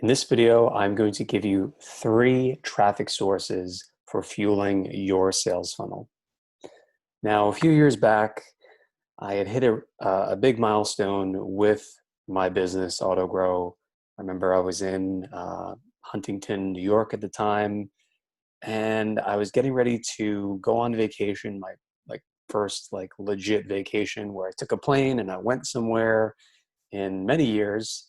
In this video, I'm going to give you 3 traffic sources for fueling your sales funnel. Now, a few years back, I had hit a big milestone with my business, AutoGrow. I remember I was in Huntington, New York at the time, and I was getting ready to go on vacation, my first legit vacation where I took a plane and I went somewhere in many years,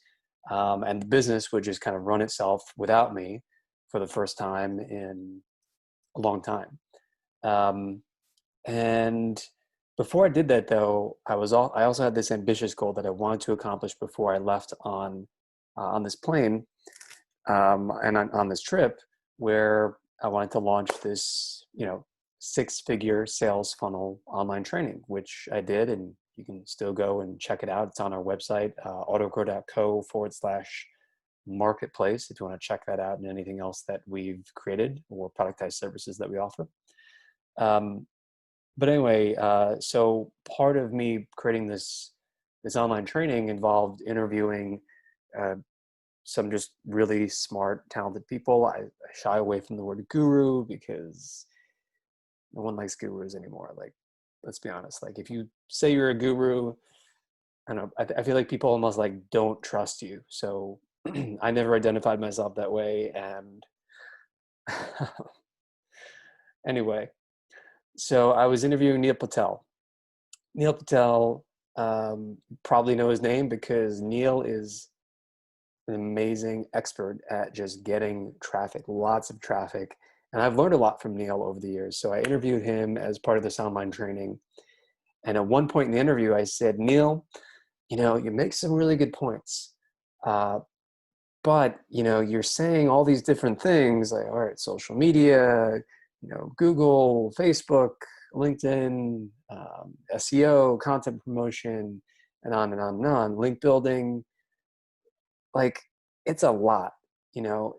and the business would just kind of run itself without me for the first time in a long time. Um, and before I did that, though, I also had this ambitious goal that I wanted to accomplish before I left on this plane, and on this trip, where I wanted to launch this, 6-figure sales funnel online training, which I did, and you can still go and check it out. It's on our website, autogrow.co/marketplace, if you want to check that out and anything else that we've created or productized services that we offer. But anyway, so part of me creating this online training involved interviewing uh, some just really smart, talented people. I shy away from the word guru because no one likes gurus anymore. Like, let's be honest. Like, if you say you're a guru, I don't know, I feel like people almost don't trust you. So I never identified myself that way. And anyway, so I was interviewing Neil Patel. Neil Patel, probably know his name because Neil is an amazing expert at just getting traffic, lots of traffic. And I've learned a lot from Neil over the years. So I interviewed him as part of this online training. And at one point in the interview, I said, Neil, you make some really good points. But, you're saying all these different things like, all right, social media, Google, Facebook, LinkedIn, SEO, content promotion, and on and on and on, link building. Like, it's a lot.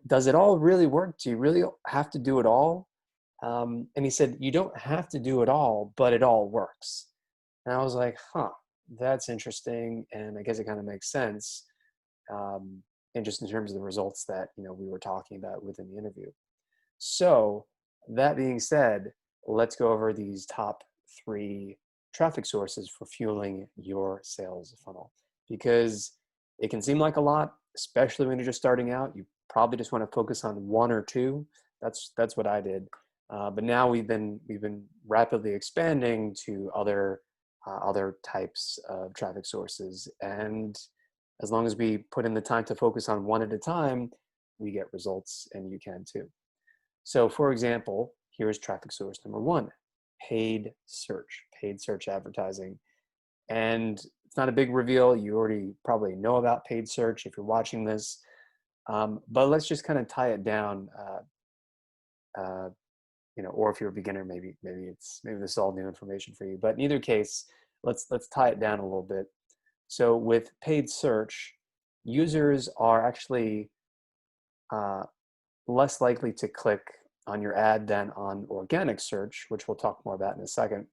Does it all really work? Do you really have to do it all? And he said, you don't have to do it all, but it all works. And I was like, that's interesting. And I guess it kind of makes sense. And just in terms of the results that, we were talking about within the interview. So that being said, let's go over these top 3 traffic sources for fueling your sales funnel, because it can seem like a lot, especially when you're just starting out. You probably just want to focus on 1 or 2. That's what I did. But now we've been rapidly expanding to other types of traffic sources, and as long as we put in the time to focus on 1 at a time, we get results, and you can too. So for example, here's traffic source number 1, paid search advertising. And it's not a big reveal. You already probably know about paid search if you're watching this. But let's just kind of tie it down, or if you're a beginner, maybe this is all new information for you. But in either case, let's tie it down a little bit. So with paid search, users are actually less likely to click on your ad than on organic search, which we'll talk more about in a second.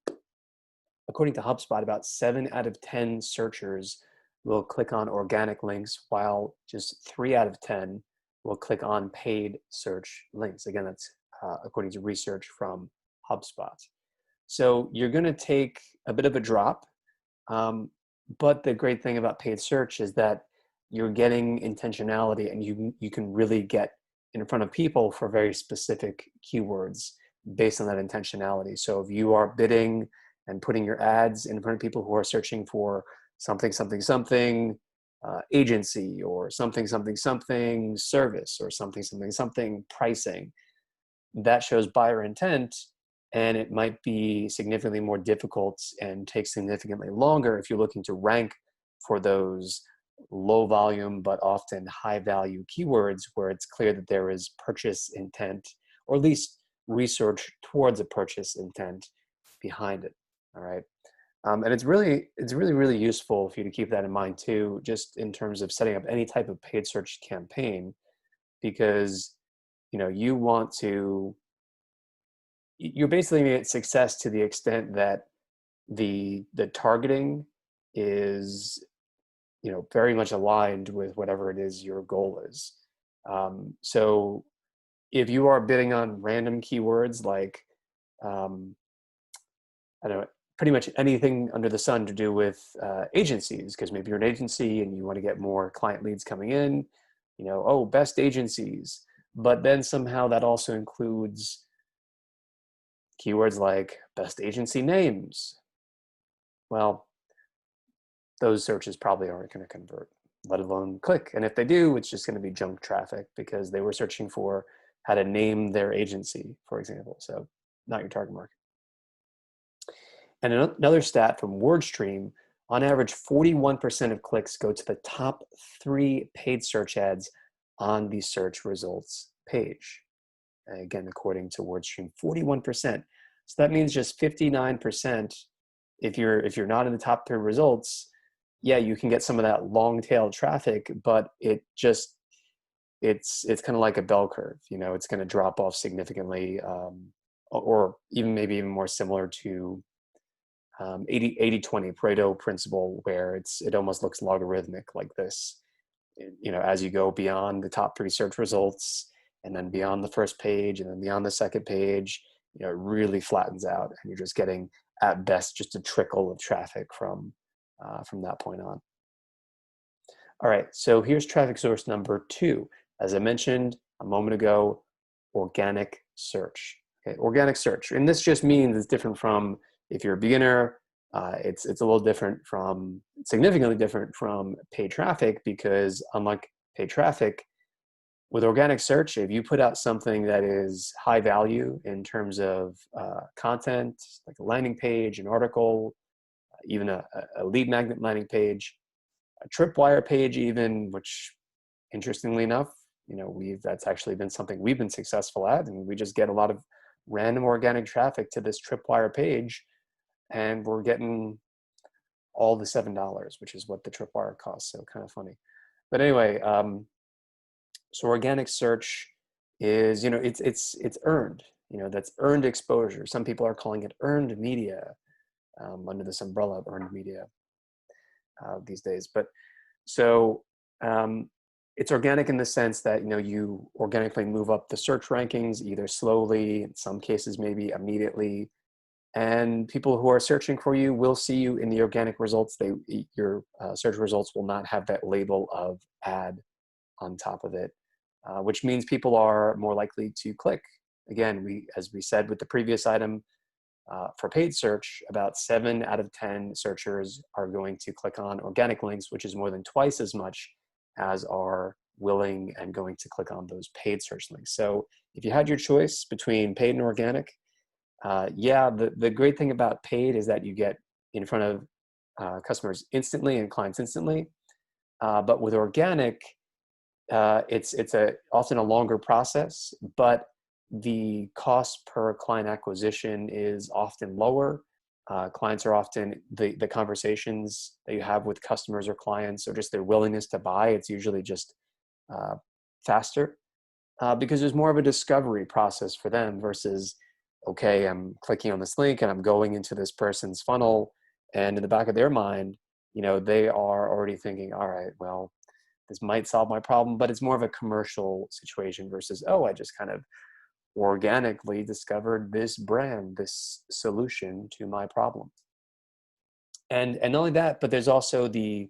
According to HubSpot, about 7 out of 10 searchers will click on organic links, while just 3 out of 10 will click on paid search links. Again, that's according to research from HubSpot. So you're going to take a bit of a drop, but the great thing about paid search is that you're getting intentionality, and you can really get in front of people for very specific keywords based on that intentionality. So if you are bidding and putting your ads in front of people who are searching for something, agency, or something, service, or something, pricing, that shows buyer intent, and it might be significantly more difficult and take significantly longer if you're looking to rank for those low volume but often high value keywords where it's clear that there is purchase intent, or at least research towards a purchase intent behind it. All right. And it's really useful for you to keep that in mind too, just in terms of setting up any type of paid search campaign, because you want to, you're basically going to get success to the extent that the targeting is very much aligned with whatever it is your goal is. So if you are bidding on random keywords like, I don't know, pretty much anything under the sun to do with agencies, because maybe you're an agency and you want to get more client leads coming in, oh, best agencies. But then somehow that also includes keywords like best agency names. Well, those searches probably aren't going to convert, let alone click. And if they do, it's just going to be junk traffic because they were searching for how to name their agency, for example. So not your target market. And another stat from WordStream, on average, 41% of clicks go to the top 3 paid search ads on the search results page. Again, according to WordStream, 41%. So that means just 59%, if you're not in the top 3 results, yeah, you can get some of that long tail traffic, but it's kind of like a bell curve. It's going to drop off significantly, or maybe even more similar to 80-20 Pareto principle, where it almost looks logarithmic like this. As you go beyond the top 3 search results, and then beyond the first page, and then beyond the second page, it really flattens out, and you're just getting, at best, just a trickle of traffic from that point on. All right, so here's traffic source number 2. As I mentioned a moment ago, organic search. Okay, organic search, and this just means it's different from, if you're a beginner, it's a little different from, significantly different from paid traffic, because unlike paid traffic, with organic search, if you put out something that is high value in terms of content, like a landing page, an article, even a lead magnet landing page, a tripwire page even, which interestingly enough, that's actually been something we've been successful at, and we just get a lot of random organic traffic to this tripwire page, and we're getting all the $7, which is what the tripwire costs. So kind of funny. But anyway, so organic search is, it's earned. That's earned exposure. Some people are calling it earned media, under this umbrella of earned media these days. But so it's organic in the sense that you organically move up the search rankings, either slowly, in some cases maybe immediately, and people who are searching for you will see you in the organic results. Your search results will not have that label of ad on top of it, which means people are more likely to click. Again, as we said with the previous item, for paid search, about 7 out of 10 searchers are going to click on organic links, which is more than twice as much as are willing and going to click on those paid search links. So if you had your choice between paid and organic, yeah, the great thing about paid is that you get in front of customers instantly and clients instantly. But with organic, it's often a longer process, but the cost per client acquisition is often lower. Clients are often, the conversations that you have with customers or clients, or just their willingness to buy, it's usually just faster, because there's more of a discovery process for them versus, okay, I'm clicking on this link and I'm going into this person's funnel, and in the back of their mind, they are already thinking, all right, well, this might solve my problem, but it's more of a commercial situation versus, oh, I just kind of organically discovered this brand, this solution to my problem. And not only that, but there's also the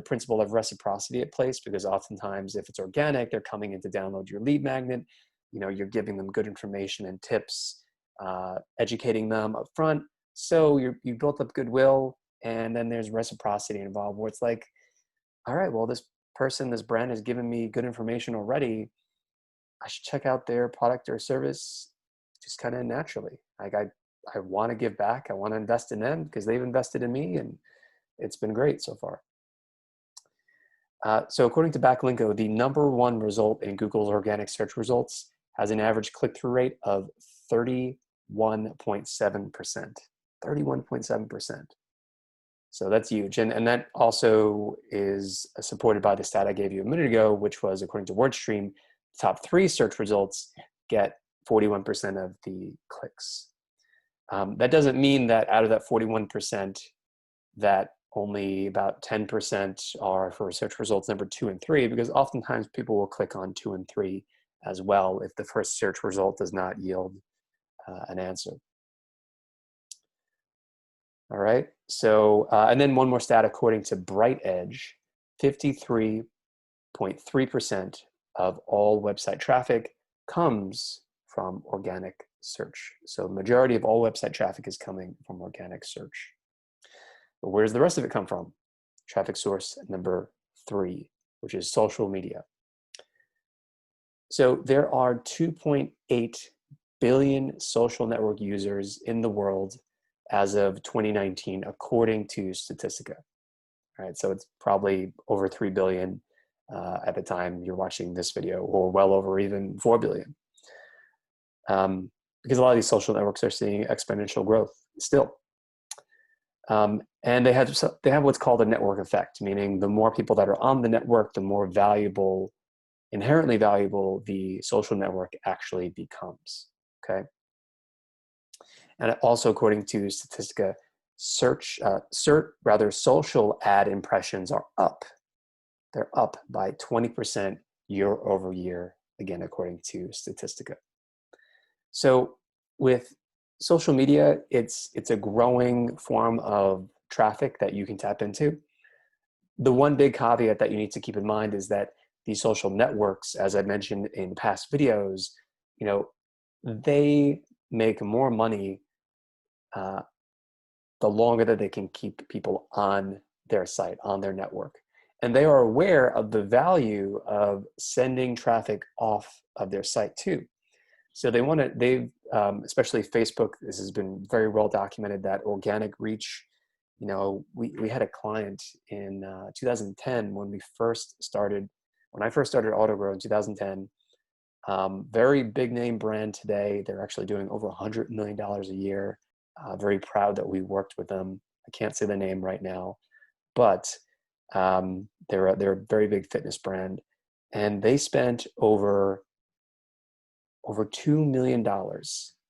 principle of reciprocity at place, because oftentimes if it's organic, they're coming in to download your lead magnet, you're giving them good information and tips, educating them up front. So you built up goodwill, and then there's reciprocity involved, where it's like, all right, well, this brand has given me good information already. I should check out their product or service just kind of naturally. Like I want to give back. I want to invest in them because they've invested in me, and it's been great so far. So according to Backlinko, the #1 result in Google's organic search results has an average click-through rate of 31.7%. 31.7%. So that's huge. And that also is supported by the stat I gave you a minute ago, which was, according to WordStream, top 3 search results get 41% of the clicks. That doesn't mean that out of that 41%, that only about 10% are for search results number 2 and 3, because oftentimes people will click on 2 and 3 as well if the first search result does not yield an answer. All right, so, and then one more stat, according to BrightEdge, 53.3% of all website traffic comes from organic search. So majority of all website traffic is coming from organic search. But where does the rest of it come from? Traffic source number 3, which is social media. So there are 2.8 billion social network users in the world as of 2019, according to Statistica. All right, so it's probably over 3 billion at the time you're watching this video, or well over even 4 billion. Because a lot of these social networks are seeing exponential growth still. And they have what's called a network effect, meaning the more people that are on the network, the more valuable, inherently valuable, the social network actually becomes, okay? And also, according to Statistica, social ad impressions are up. They're up by 20% year over year, again, according to Statistica. So with social media, it's a growing form of traffic that you can tap into. The one big caveat that you need to keep in mind is that these social networks, as I mentioned in past videos, you know, they make more money the longer that they can keep people on their site, on their network. And they are aware of the value of sending traffic off of their site too. So they want to, especially Facebook, this has been very well documented, that organic reach. You know, we had a client in 2010 when I first started Autogrow in 2010. Very big name brand today. They're actually doing over $100 million a year. Very proud that we worked with them. I can't say the name right now, but they're a very big fitness brand, and they spent over $2 million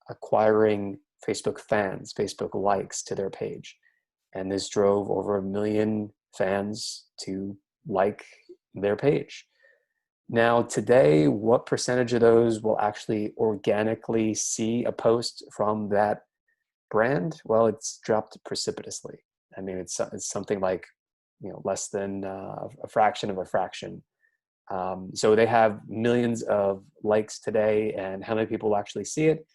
acquiring Facebook fans, Facebook likes to their page. And this drove over 1 million fans to like their page. Now, today, what percentage of those will actually organically see a post from that brand? Well, it's dropped precipitously. I mean, it's something like, you know, less than a fraction of a fraction. So they have millions of likes today, and how many people actually see it?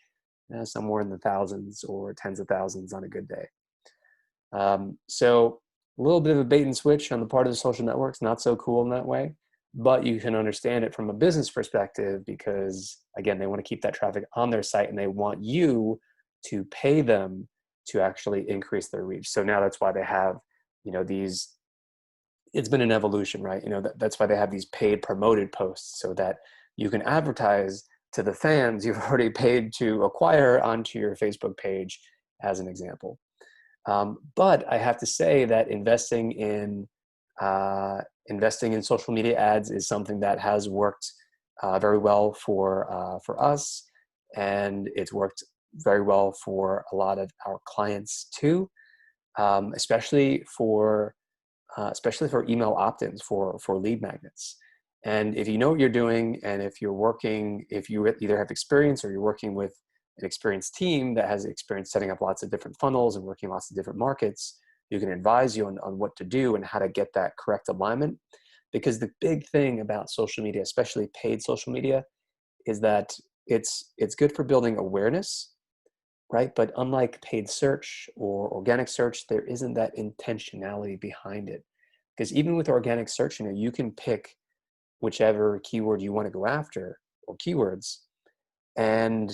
Somewhere in the thousands or tens of thousands on a good day. So a little bit of a bait and switch on the part of the social networks, not so cool in that way, but you can understand it from a business perspective, because again, they want to keep that traffic on their site and they want you to pay them to actually increase their reach. So now that's why they have, you know, these, it's been an evolution, right? You know, that's why they have these paid promoted posts, so that you can advertise to the fans you've already paid to acquire onto your Facebook page, as an example. But I have to say that investing in social media ads is something that has worked very well for us, and it's worked very well for a lot of our clients too, especially for email opt-ins for lead magnets. And if you know what you're doing, and if you either have experience or you're working with an experienced team that has experience setting up lots of different funnels and working lots of different markets, you can advise you on what to do and how to get that correct alignment. Because the big thing about social media, especially paid social media, is that it's good for building awareness, right? But unlike paid search or organic search, there isn't that intentionality behind it. Because even with organic search, you know, you can pick whichever keyword you want to go after, or keywords, and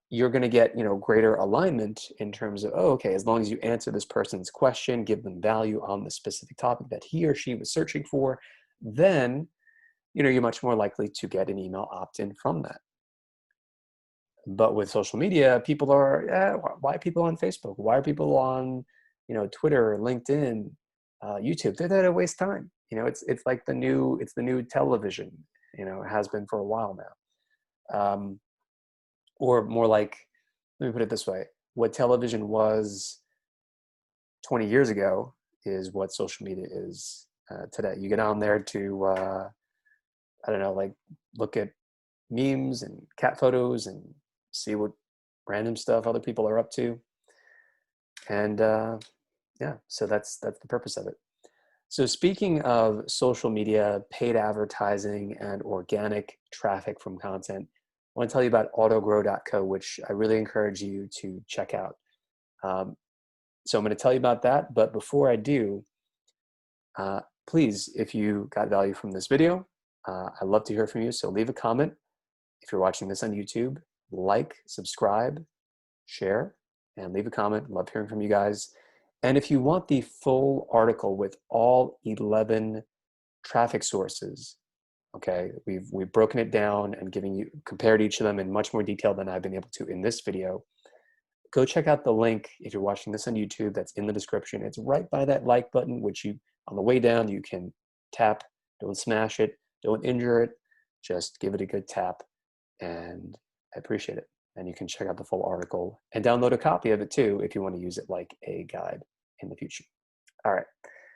you're going to get, you know, greater alignment in terms of, oh, okay, as long as you answer this person's question, give them value on the specific topic that he or she was searching for, then, you know, you're much more likely to get an email opt-in from that. But with social media, people are, why are people on Facebook? Why are people on, you know, Twitter, LinkedIn, YouTube? They're there to waste time. You know, it's like the new television. You know, it has been for a while now. Or more like, let me put it this way: what television was 20 years ago is what social media is today. You get on there to, I don't know, like look at memes and cat photos and see what random stuff other people are up to. And yeah, so that's the purpose of it. So speaking of social media, paid advertising, and organic traffic from content, I want to tell you about autogrow.co, which I really encourage you to check out. So I'm going to tell you about that, but before I do, please, if you got value from this video, I'd love to hear from you. So leave a comment. If you're watching this on YouTube, like, subscribe, share, and leave a comment. Love hearing from you guys. And if you want the full article with all 11 traffic sources, okay, we've broken it down and compared each of them in much more detail than I've been able to in this video. Go check out the link if you're watching this on YouTube. That's in the description. It's right by that like button, which on the way down you can tap. Don't smash it, don't injure it, just give it a good tap, and I appreciate it. And you can check out the full article and download a copy of it too if you want to use it like a guide in the future. All right,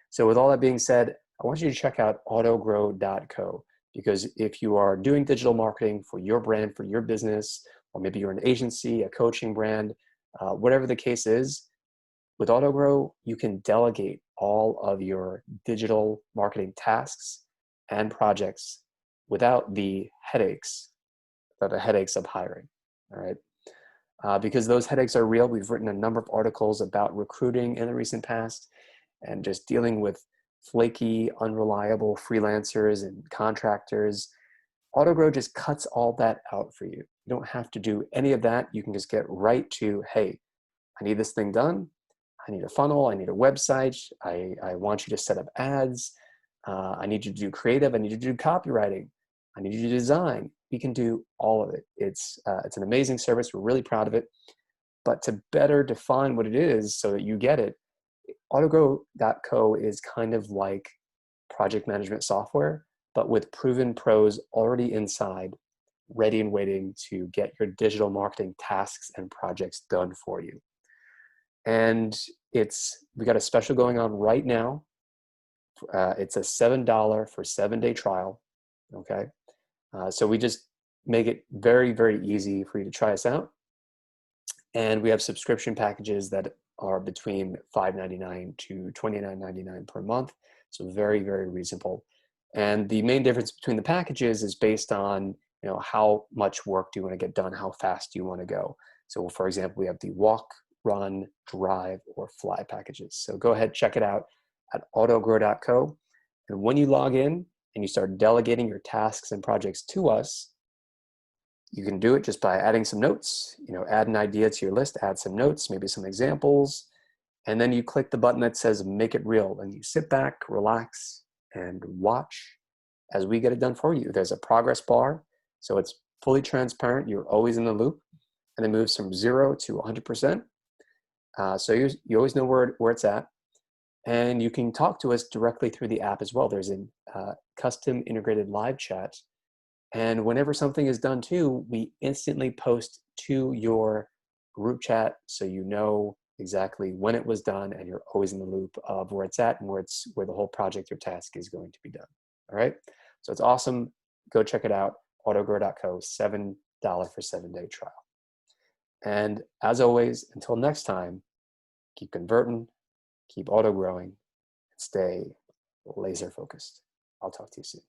so with all that being said, I want you to check out autogrow.co, because if you are doing digital marketing for your brand, for your business, or maybe you're an agency, a coaching brand, whatever the case is, with Autogrow, you can delegate all of your digital marketing tasks and projects without the headaches of hiring, all right? Because those headaches are real. We've written a number of articles about recruiting in the recent past and just dealing with flaky, unreliable freelancers and contractors. Autogrow just cuts all that out for you. You don't have to do any of that. You can just get right to, hey, I need this thing done. I need a funnel. I need a website. I want you to set up ads. I need you to do creative. I need you to do copywriting. I need you to design. We can do all of it. It's an amazing service. We're really proud of it. But to better define what it is so that you get it, autogrow.co is kind of like project management software, but with proven pros already inside, ready and waiting to get your digital marketing tasks and projects done for you. And we got a special going on right now. It's a $7 for 7-day trial. Okay. So we just make it very, very easy for you to try us out. And we have subscription packages that are between $5.99 to $29.99 per month. So very, very reasonable. And the main difference between the packages is based on, how much work do you want to get done? How fast do you want to go? So for example, we have the walk, run, drive, or fly packages. So go ahead, check it out at autogrow.co. And when you log in and you start delegating your tasks and projects to us, you can do it just by adding some notes, add an idea to your list, add some notes, maybe some examples, and then you click the button that says make it real, and you sit back, relax, and watch as we get it done for you. There's a progress bar, so it's fully transparent. You're always in the loop, and it moves from 0 to 100%. So you always know where it's at. And you can talk to us directly through the app as well. There's a custom integrated live chat. And whenever something is done too, we instantly post to your group chat so you know exactly when it was done, and you're always in the loop of where it's at and where the whole project or task is going to be done. All right. So it's awesome. Go check it out. Autogrow.co, $7 for 7-day trial. And as always, until next time, keep converting, keep auto growing, and stay laser focused. I'll talk to you soon.